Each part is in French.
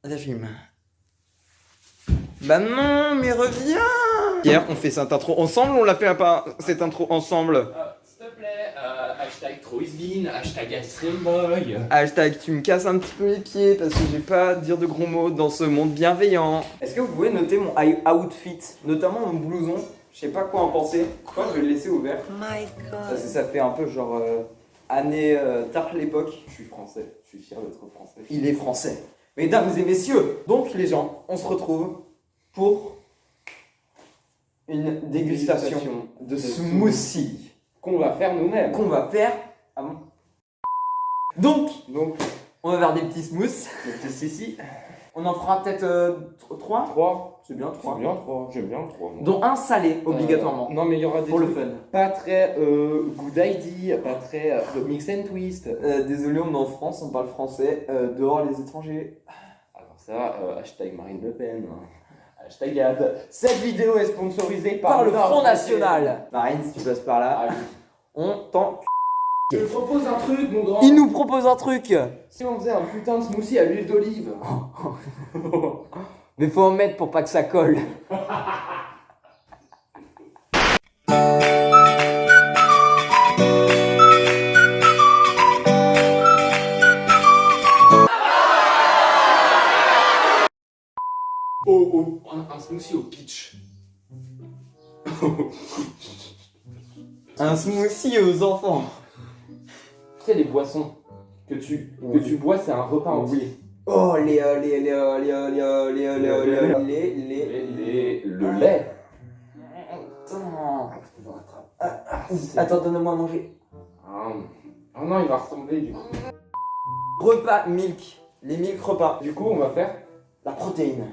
Ça filme. Bah non, mais reviens. Hier, on fait cette intro ensemble, on l'a fait pas cette intro ensemble. S'il te plaît, hashtag TroIsBean, hashtag IceCreamBoy. Hashtag tu me casses un petit peu les pieds parce que j'ai pas à dire de gros mots dans ce monde bienveillant. Est-ce que vous pouvez noter mon outfit, notamment mon blouson? Je sais pas quoi en penser. Je crois que je vais le laisser ouvert. My God. Parce que ça fait un peu genre année tard l'époque. Je suis français, je suis fier d'être français. Il est français. Mesdames et messieurs, donc les gens, on se retrouve pour une dégustation de smoothie Qu'on va faire nous-mêmes. qu'on va faire. Ah bon. Donc, on va faire des petits smoothies. Ici, On en fera peut-être 3. 3. C'est bien 3. C'est bien 3, j'aime bien 3. Dont un salé, obligatoirement. Non, mais il y aura des Pour le trucs fun. pas très good idea, pas très mix and twist. Désolé, on est en France, on parle français. Dehors les étrangers. Alors ça, hashtag Marine Le Pen, hashtag Ad. Cette vidéo est sponsorisée Par le Front NordVPN. National. Marine, si tu passes par là, Ah oui. on t'en. Je te propose un truc, mon grand. Il nous propose un truc. Si on faisait un putain de smoothie à l'huile d'olive. Mais faut en mettre pour pas que ça colle. Un smoothie au peach. Un smoothie aux enfants. Tu sais, les boissons que tu bois, c'est un repas entier. Oh, le lait. Attends, donne-moi à manger. Ah non, il va retomber du coup. Repas milk. Les milk repas. Du coup, on va faire. La protéine.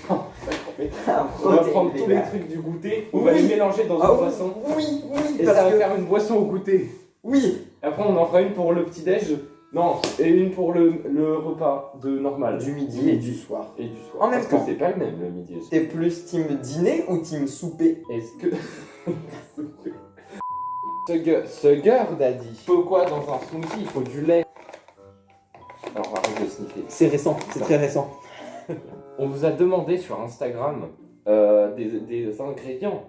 On va prendre tous les trucs du goûter, on va les mélanger dans une boisson. Oui, Et ça va faire une boisson au goûter. Oui. Après, on en fera une pour le petit-déj. Non, et une pour le repas de normal. Du midi et du soir. Et du soir. En même Parce temps. que c'est pas le même le midi et le soir. T'es plus team dîner ou team souper? Est-ce que. Sugar daddy. Il faut quoi dans un smoothie? Il faut du lait. Alors arrête de sniffer. C'est récent, c'est très récent. On vous a demandé sur Instagram des ingrédients.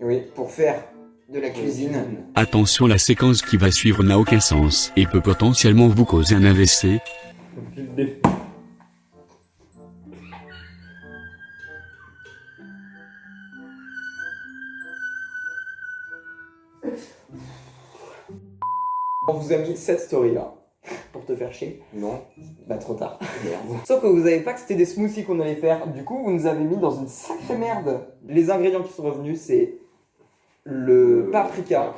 Oui, pour faire de la cuisine. Attention, la séquence qui va suivre n'a aucun sens et peut potentiellement vous causer un AVC. On vous a mis cette story là. Pour te faire chier. Non. Bah trop tard. Merde. Sauf que vous savez pas que c'était des smoothies qu'on allait faire. Du coup, vous nous avez mis dans une sacrée merde. Les ingrédients qui sont revenus, c'est le paprika,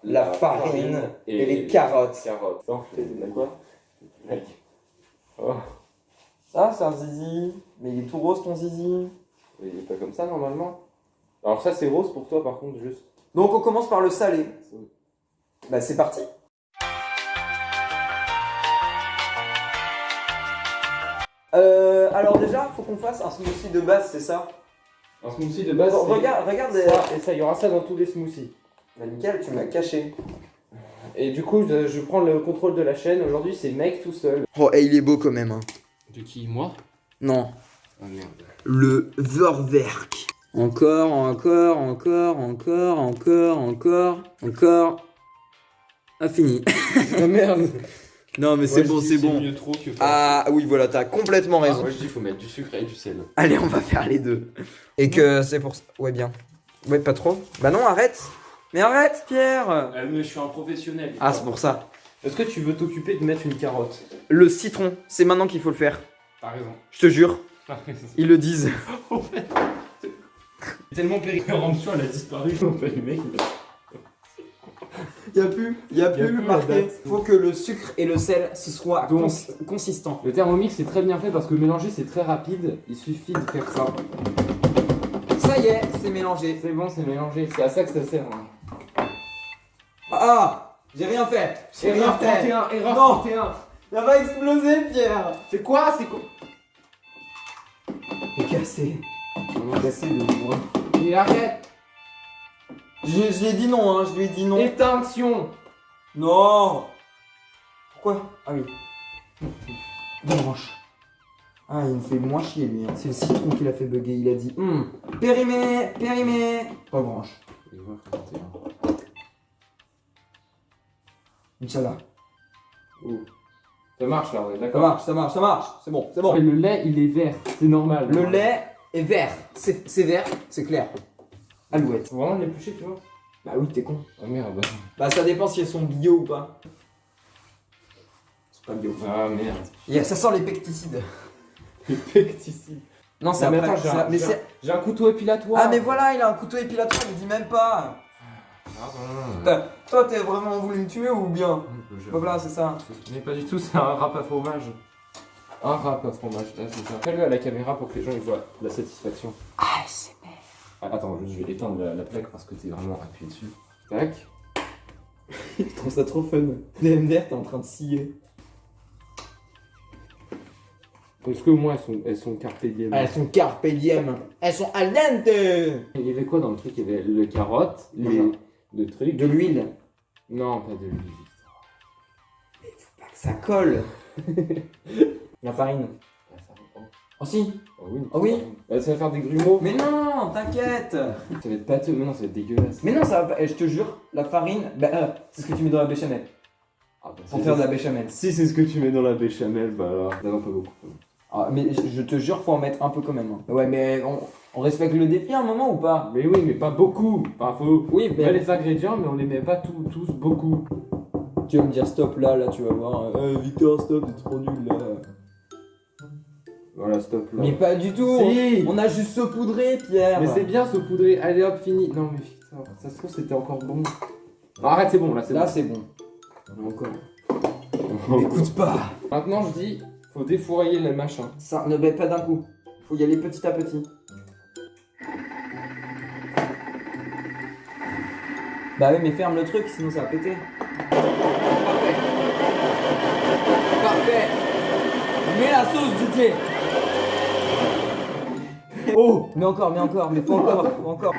la farine et les carottes. Non, t'as quoi? Mec. Oh. Ça, c'est un zizi. Mais il est tout rose ton zizi. Il est pas comme ça normalement. Alors ça c'est rose pour toi par contre juste. Donc on commence par le salé. Bah c'est parti. Alors déjà, faut qu'on fasse un smoothie de base, c'est ça? Un smoothie de base. Bon, c'est regarde. ça, et ça, il y aura ça dans tous les smoothies. Bah nickel, tu m'as caché. Et du coup, je prends le contrôle de la chaîne. Aujourd'hui, c'est mec tout seul. Oh, et il est beau quand même. Hein. De qui? Moi? Non. Ah merde. Le Verwerk. Encore. Ah, fini. Ah merde. Non, mais c'est bon. Mieux trop que pas. Ah oui, voilà, t'as complètement raison. Moi je dis faut mettre du sucre et du sel. Allez, on va faire les deux. Et que c'est pour ça. Ouais, bien. Ouais, pas trop. Bah non, arrête. Mais arrête, Pierre. Mais je suis un professionnel. Ah, c'est pour ça. Est-ce que tu veux t'occuper de mettre une carotte? Le citron, c'est maintenant qu'il faut le faire. T'as raison. Je te jure, ils le disent. Tellement péremption, elle a disparu. En fait, le mec. Y a plus plus marqué. la date. Faut que le sucre et le sel ce soit Donc, consistant. Le Thermomix c'est très bien fait parce que mélanger c'est très rapide. Il suffit de faire ça. Ça y est, c'est mélangé. C'est bon, c'est mélangé. C'est à ça que ça sert. Hein. Ah, j'ai rien fait. J'ai rien fait. 31, erreur Non. 31. Ça va exploser, Pierre. C'est quoi? C'est quoi? C'est cassé. Cassé de moi. Et arrête. Je lui ai dit non, hein. Je lui ai dit non. Extinction. Non. Pourquoi? Ah oui. Deux branches. Ah, il me fait moins chier lui. Hein. C'est le citron qui l'a fait bugger. Il a dit périmé, périmé. Pas branche. Et voir quand t'es- Inch'Allah. Oh. Ça marche là, on est Ça d'accord. marche, ça marche, ça marche. C'est bon, c'est bon. Mais le lait, il est vert, c'est normal. Le lait est vert. C'est vert, c'est clair. Alouette. Faut vraiment l'éplucher, tu vois. Bah oui, t'es con. Ah merde. Bah ça dépend si elles sont bio ou pas. C'est pas bio. Ah merde. Ça sent les pesticides. Les pesticides. Non, c'est mais après. attends, Mais c'est- j'ai un couteau épilatoire. Ah mais voilà, il a un couteau épilatoire, il dit même pas. Toi, t'es vraiment voulu me tuer ou bien? Bah voilà, c'est ça. Mais pas du tout, c'est un râpe à fromage. Un râpe à fromage, là, c'est ça. Fais-le à la caméra pour que les gens ils voient la satisfaction. Ah, c'est Ah, attends, je vais éteindre la plaque parce que t'es vraiment appuyé dessus. Tac. Je trouve ça trop fun. Les MDR, t'es en train de scier. Est-ce qu'au moins elles sont carpe diem? Ah, elles sont carpe diem. Elles sont al dente. Il y avait quoi dans le truc? Il y avait le carotte, le truc. De l'huile. Non, pas de l'huile. Pas que ça colle. La farine. Oh si. Oh oui. Oh oui. Bah, ça va faire des grumeaux. Mais non, t'inquiète. Ça va être pâteux, mais non, ça va être dégueulasse. Mais non, ça va pas. Je te jure, la farine, c'est ce que tu mets dans la béchamel. Ah, bah, Pour faire de la béchamel. Si c'est ce que tu mets dans la béchamel, bah alors. Ça va pas beaucoup. Ah, mais je te jure, faut en mettre un peu quand même. Hein. Ouais, mais on respecte le défi à un moment ou pas? Mais oui, mais pas beaucoup. Enfin, faut. Oui, On met les ingrédients, mais on les met pas tous beaucoup. Tu vas me dire stop là, tu vas voir. Victor, stop, t'es trop nul là. Voilà, stop là. Mais pas du tout. Si. On a juste saupoudré, Pierre. Mais c'est bien saupoudré. Allez hop, fini. Non, mais putain, ça se trouve, c'était encore bon. Non, arrête, c'est bon là, c'est Là, bon. c'est bon. Encore. Écoute pas. Maintenant, je dis, faut défourailler le machin. Ça ne bête pas d'un coup. Faut y aller petit à petit. Bah oui, mais ferme le truc, sinon ça va péter. Parfait. Parfait. Mets la sauce, Didier. Oh, mais encore, mais faut encore.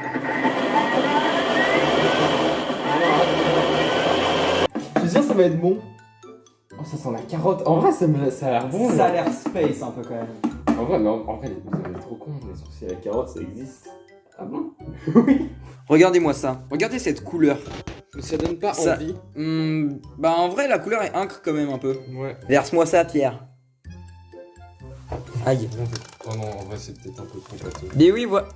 Je suis sûr que ça va être bon. Oh, ça sent la carotte. En vrai, ça a l'air bon. Ça là. a l'air space un peu quand même. En vrai, mais en vrai, vous êtes trop con. Les sourcils à la carotte, ça existe. Ah bon? Oui. Regardez-moi ça. Regardez cette couleur. Mais ça donne pas Ça- envie. Bah en vrai, la couleur est incre quand même un peu. Ouais. Verse-moi ça, Pierre. Aïe. Oh non, en vrai, c'est peut-être un peu trop pâteux. Mais oui, voilà.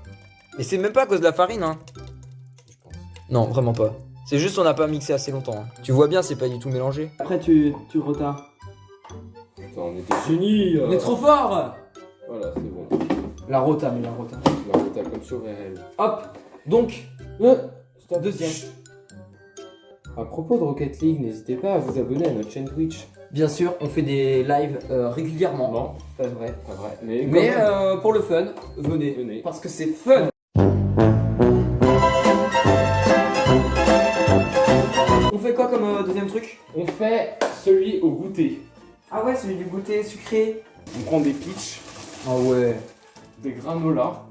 Mais c'est même pas à cause de la farine, hein. Je pense. Non, vraiment pas. C'est juste qu'on n'a pas mixé assez longtemps. Hein. Tu vois bien, c'est pas du tout mélangé. Après, tu retardes. Putain, on était génies. On est trop fort. Voilà, c'est bon. La rota, mais la rota. La rota comme sur RL. Hop. Donc, Stop. deuxième. À propos de Rocket League, n'hésitez pas à vous abonner à notre chaîne Twitch. Bien sûr, on fait des lives régulièrement. Non, Pas vrai. pas vrai. Mais, Mais quand même, pour le fun, venez. venez. Parce que c'est fun. On fait quoi comme deuxième truc? On fait celui au goûter. Ah ouais, celui du goûter sucré. On prend des peach, Ah ouais. des granola.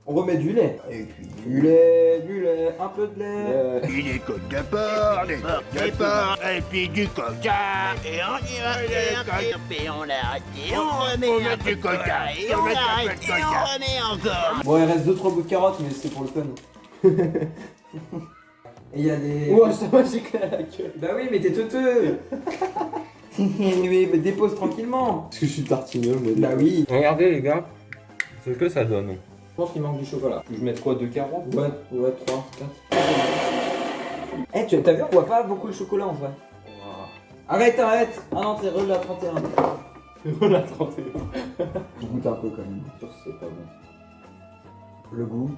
On remet du lait. Et puis du lait, un peu de lait. Des côtes de porc, des porc, et puis du coca. Et on y va, et on arrête, et on remet un peu de coca, et on arrête, et on remet encore. Bon, il reste 2-3 bouts de carottes, mais c'est pour le fun. Et il y a des... Oh, ça m'a giclé à la gueule. Bah oui, mais t'es teuteux. Oui, mais dépose tranquillement. Parce que je suis tartineux, moi. Bah oui. Regardez, les gars. C'est ce que ça donne. Je pense qu'il manque du chocolat. Je mets quoi, 2 carottes? Ouais, 3, 4. Eh, t'as vu, on voit pas beaucoup le chocolat en vrai. Arrête. Ah non, t'es relou à 31. Voilà, 31. Je goûte un peu quand même. C'est pas bon. Le goût,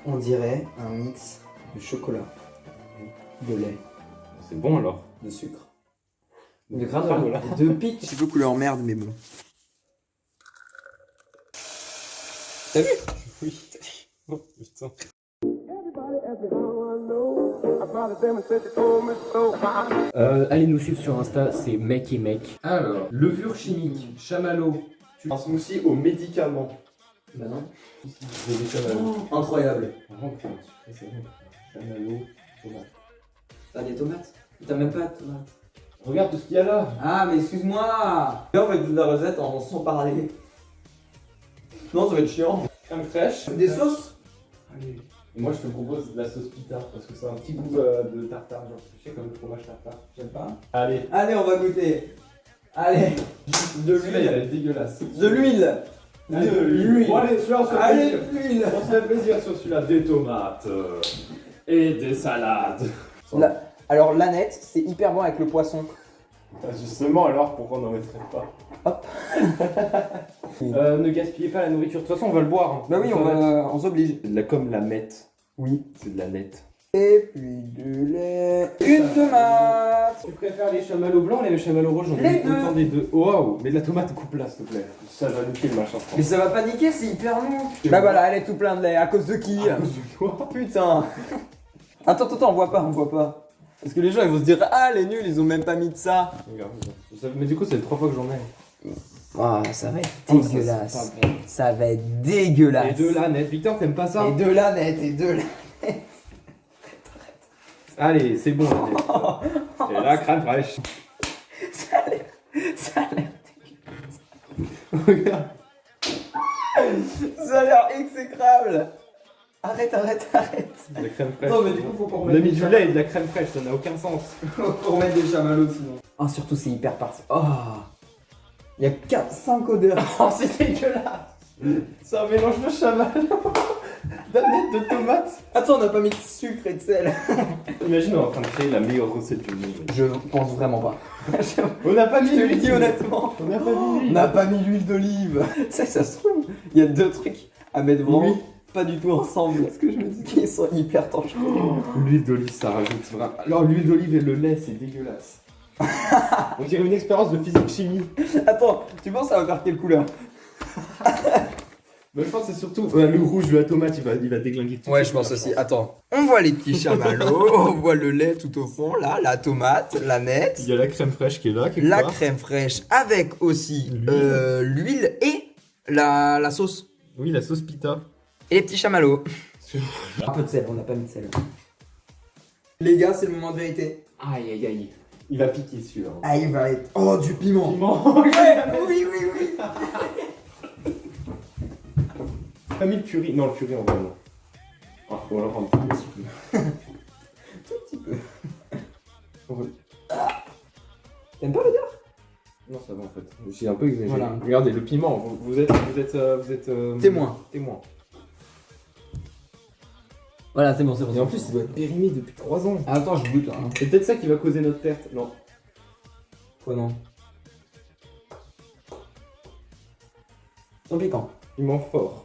on dirait un mix de chocolat, de lait, C'est bon alors. de sucre, De granola, de pitch. Un petit peu couleur merde, mais bon. T'as vu? Oui. Oh putain. Allez nous suivre sur Insta, c'est Mec et Mec. Alors, levure chimique, chamallow. Un smoothie aux médicaments. Bah non. Des chamallows. Incroyable. Chamallow, tomate. T'as des tomates? T'as même pas de tomates. Regarde tout ce qu'il y a là. Ah, mais excuse-moi. Là, on va être de la recette sans parler. Non, ça va être chiant. Crème fraîche. Des sauces? Allez. Et moi, je te propose de la sauce pita parce que c'est un petit goût de tartare, genre tu sais, comme le fromage tartare. J'aime pas. Allez. Allez, on va goûter. Allez. De Celui-là, il l'huile. est dégueulasse. De l'huile. Allez, De l'huile. Bon, allez, celui-là, on se fait Allez, plaisir. l'huile. On se fait plaisir sur celui-là. Des tomates et des salades. Alors, l'aneth, c'est hyper bon avec le poisson. Justement, alors, pourquoi on n'en mettrait pas? Hop. Ne gaspillez pas la nourriture. De toute façon, on va le boire. Hein. Bah oui, on s'oblige. C'est de la comme la mette. Oui. C'est de la nette. Et puis du lait. Une tomate. Tu préfères les chamallows blancs ou les chamallows rouges? J'en Les ai autant des deux. Oh, wow. Mais de la tomate, coupe-la, s'il te plaît. Ça va niquer le machin. Mais ça va pas niquer, c'est hyper mou. Bah voilà, elle est tout plein de lait. À cause de qui? À cause de toi. Putain. Attends, on voit pas. Parce que les gens ils vont se dire ah les nuls ils ont même pas mis de ça. Regarde, mais du coup, c'est 3 fois que j'en ai. Ah ça va être Oh, dégueulasse. ça, c'est pas bon. Ça va être dégueulasse. Et de la nette. Victor, t'aimes pas ça? Et de la nette et de la. Allez, c'est bon la nette. Et la crème fraîche. Ça a l'air. Regarde. Ça a l'air exécrable. Arrête. De la crème fraîche. Non mais du coup faut qu'on On a remette mis des du lait et de la crème fraîche, ça n'a aucun sens. Faut remettre des chamallows sinon. Oh surtout c'est hyper parfait. Oh. Il y a 4-5 odeurs. Oh c'est dégueulasse. C'est un mélange de chamallow, d'aneth, de tomates. Attends on n'a pas mis de sucre et de sel. Imagine, on est en train de créer la meilleure recette du monde. Je pense vraiment pas. On n'a pas mis Je te le l'huile. dis honnêtement. On n'a pas mis On l'huile. n'a pas mis l'huile d'olive. Tu sais, ça se trouve, il y a deux trucs à mettre vraiment Oui. pas du tout ensemble. Ce que je me dis qu'ils sont hyper torchés. L'huile d'olive, ça rajoute vraiment. Alors, l'huile d'olive et le lait, c'est dégueulasse. On dirait une expérience de physique-chimie. Attends, tu penses que ça va faire quelle couleur? Mais je pense que c'est surtout le rouge de la tomate, il va déglinguer tout. Ouais, je pense aussi. Attends, on voit les petits chamallows, on voit le lait tout au fond, là, la tomate, la nette, Il y a la crème fraîche qui est là, quelque la part. crème fraîche avec aussi l'huile et la sauce. Oui, la sauce pita. Et les petits chamallows. Un peu de sel, on n'a pas mis de sel. Les gars, c'est le moment de vérité. Aïe, aïe, aïe. Il va piquer celui-là. Ah, il va être. Oh, du piment. Piment. Oui, oui. Pas mis le curry. Non, le curry en vrai, non. Ah, on va le rendre un petit peu. Tout petit peu. Ouais. T'aimes pas l'odeur? Non, ça va en fait. J'ai un peu exagéré. Voilà. Regardez, le piment, vous êtes Témoin. Témoin. Voilà, c'est bon. Et en plus, il doit être périmé depuis 3 ans. Ah, attends, je goûte. Hein. C'est peut-être ça qui va causer notre perte. Non. Quoi, non? Sans piquant. Piment fort.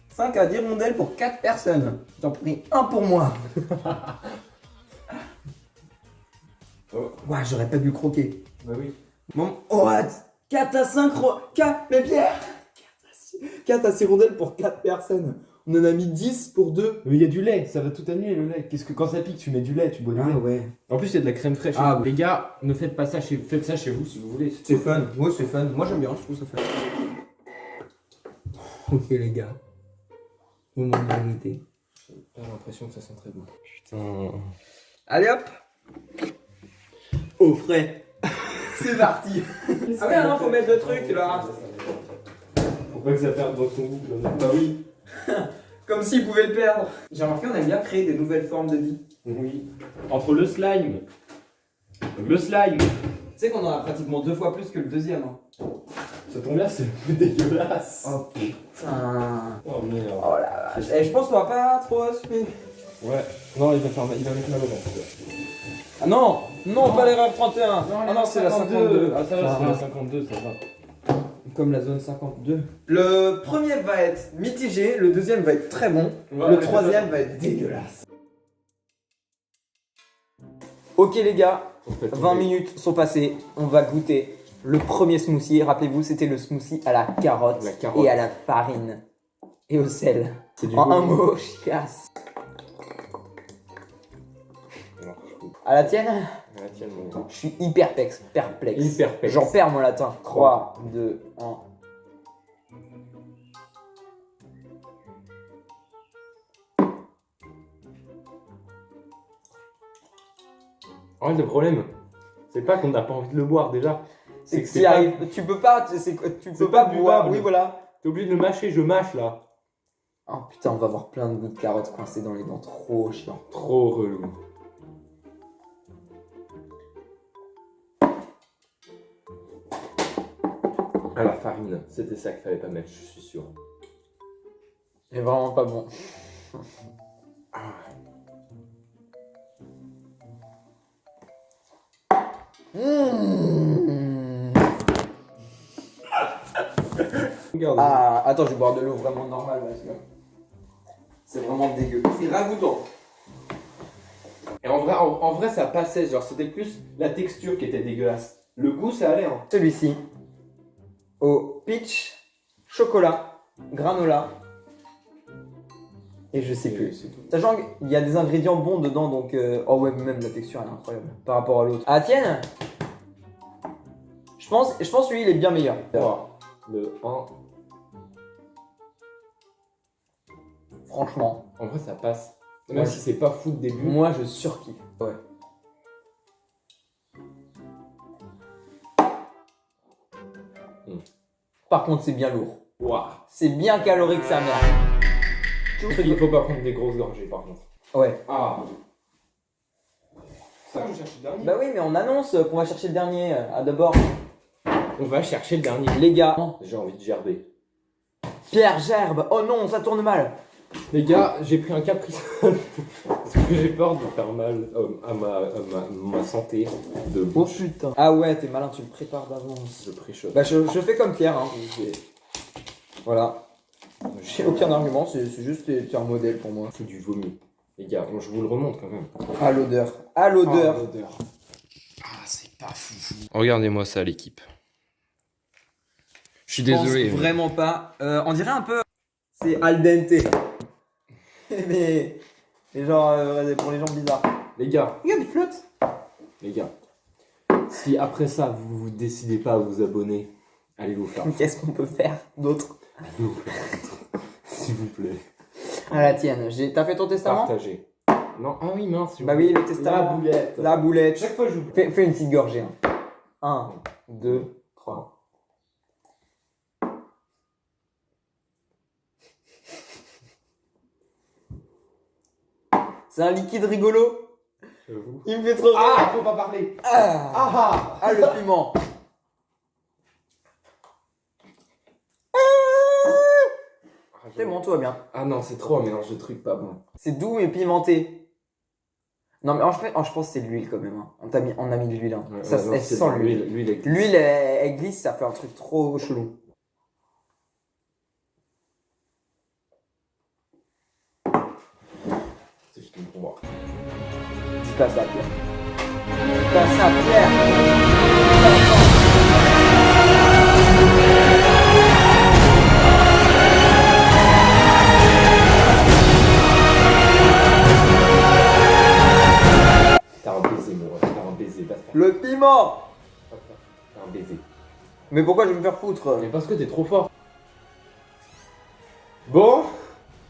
5 à 10 rondelles pour 4 personnes. J'en prie un pour moi. Oh. Ouais, j'aurais pas dû croquer. Bah oui. Bon, what? 4 à 5 4, mais Pierre 4 à 6 rondelles pour 4 personnes. On en a mis 10 pour 2. Mais il y a du lait, ça va tout annuler le lait. Qu'est-ce que quand ça pique, tu mets du lait, tu bois du lait. ouais. En plus, il y a de la crème fraîche. Ah, Les gars, ne faites pas ça faites ça chez vous si vous voulez. C'est fun. Moi, c'est fun. Moi, j'aime bien. Je trouve ça fun. Ok, les gars. Moment de vérité. J'ai l'impression que ça sent très bon. Putain. Allez hop. Au frais. C'est parti. Ah ouais, non, faut mettre le truc là. Faut pas que ça perde dans son goût. Bah oui. Comme s'il pouvait le perdre. J'ai remarqué, on aime bien créer des nouvelles formes de vie. Oui. Entre le slime. Le slime. Tu sais qu'on en a pratiquement 2 fois plus que le deuxième. Hein. Ça tombe bien, c'est le plus dégueulasse. Oh putain. Oh merde. Oh la vache. Eh, je pense qu'on va pas trop assumer. Ouais. Non, il va mettre mal au ventre. Ah non, non, pas l'erreur 31. Ah non, c'est la 52. Ah ça va, c'est la 52, ça va. Comme la zone 52. Le premier va être mitigé, le deuxième va être très bon, Ouais, le ouais, troisième va être dégueulasse. Ok les gars, 20 minutes sont passées, on va goûter le premier smoothie. Rappelez-vous, c'était le smoothie à la carotte, et à la farine et au sel. En un mot, chiasse. À la tienne? La tienne, mon Je suis hyper perplexe. Hyper perplexe. J'en perds mon latin. 3, 2, 1. En fait, le problème, C'est pas qu'on n'a pas envie de le boire déjà. C'est que si arrive, tu peux pas boire. Oui, voilà. T'es obligé de le mâcher, je mâche là. Oh putain, on va avoir plein de bouts de carottes coincés dans les dents, trop chiant. Trop relou. Ah, la farine, c'était ça qu'il fallait pas mettre, je suis sûr. C'est vraiment pas bon. Regarde. Ah, attends, je vais boire de l'eau vraiment normale parce que c'est vraiment dégueu. C'est ragoûtant. Et en vrai, ça passait, genre c'était plus la texture qui était dégueulasse. Le goût, ça allait, hein. Celui-ci, au peach, chocolat, granola et je sais plus. C'est tout. Sachant qu'il y a des ingrédients bons dedans, donc oh ouais, même la texture elle est incroyable par rapport à l'autre. Ah tienne, je pense lui il est bien meilleur. Le 1. Franchement, En vrai, ça passe. Même Ouais. si c'est pas fou de début. moi je surkiffe. Ouais. Par contre, c'est bien lourd. Waouh. C'est bien calorique sa mère. Il faut pas prendre des grosses gorgées par contre. Ouais. Ah. Ça, je cherche le dernier. Bah oui, mais on annonce qu'on va chercher le dernier. Ah d'abord, On va chercher le dernier. les gars. J'ai envie de gerber. Pierre Gerbe. Oh non, ça tourne mal. Les gars, j'ai pris un caprice. Parce que j'ai peur de faire mal à ma santé. De Oh putain. Ah ouais, t'es malin, tu le prépares d'avance. Je pré-shot. Bah je fais comme Pierre. Hein. Voilà. J'ai aucun argument, c'est juste t'es un modèle pour moi. C'est du vomi. Les gars, bon, je vous le remonte quand même. À l'odeur. À l'odeur. Ah, c'est pas fou. Regardez-moi ça, l'équipe. Je suis Je pense désolé. vraiment pas. On dirait un peu. C'est al dente. mais genre pour les gens bizarres. Les gars, Il y a des flottes. les gars. Si après ça, vous décidez pas à vous abonner, allez vous faire. Qu'est-ce qu'on peut faire d'autre? S'il vous plaît. À la tienne. T'as fait ton testament? Partagez. Non, ah oui, mince. Bah oui, le La testament. boulette. La boulette. Chaque fois, j'oublie. Fais une petite gorgée. 1, 2, 3. C'est un liquide rigolo. J'avoue. Il me fait trop rire. Ah, faut pas parler. Ah, le piment. C'est bon, tout va bien. Ah non, c'est trop un mélange de trucs pas bon. C'est doux mais pimenté. Non mais je pense que c'est de l'huile quand même. Hein. On a mis de l'huile. Hein. Ouais, Ça, ouais, non, elle c'est sent de l'huile. L'huile, L'huile, elle glisse, ça fait un truc trop chelou. c'est fini pour moi. Dis pas ça, Pierre. Dis pas ça, Pierre. T'as un baiser, mon ref. T'as un baiser. Va te faire. Le piment. T'as un baiser. Mais pourquoi je vais me faire foutre? Mais parce que t'es trop fort. Bon,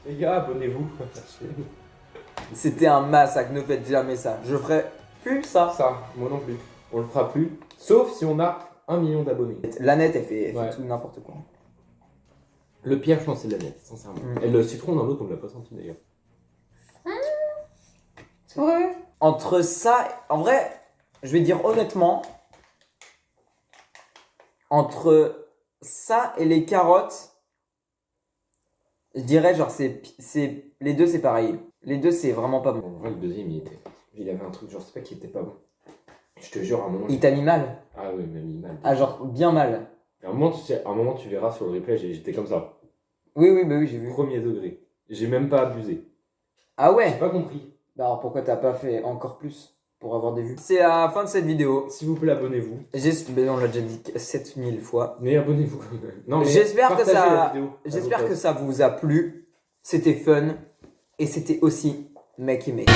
les gars, abonnez-vous à la chaîne. C'était un massacre, ne faites jamais ça. Je ferai plus ça. Ça, moi non plus. On le fera plus. Sauf si on a 1 million d'abonnés. L'Annette, elle fait Ouais. tout n'importe quoi. Le pire, je pense, c'est la nette, sincèrement. Et le citron, dans l'autre, on ne l'a pas senti d'ailleurs. C'est vrai. Entre ça, en vrai, je vais dire honnêtement, entre ça et les carottes, je dirais genre les deux c'est pareil. Les deux c'est vraiment pas bon. En vrai, le deuxième, il avait un truc, genre, je sais pas qui était pas bon. Je te jure, à un moment. Il t'a mis mal. Ah oui, mais il m'a mal. Ah genre bien mal. À un moment, tu verras sur le replay, j'étais comme ça. Oui, bah oui, j'ai vu. Premier degré. J'ai même pas abusé. Ah J'ai ouais. pas compris. Bah alors pourquoi t'as pas fait encore plus pour avoir des vues? C'est la fin de cette vidéo. S'il vous plaît, abonnez-vous. Mais on l'a déjà dit 7000 fois. Mais abonnez-vous quand même. Non, mais J'espère que partagez ça- la vidéo à J'espère vos que potes. ça vous a plu. C'était fun. Et c'était aussi mec et mec.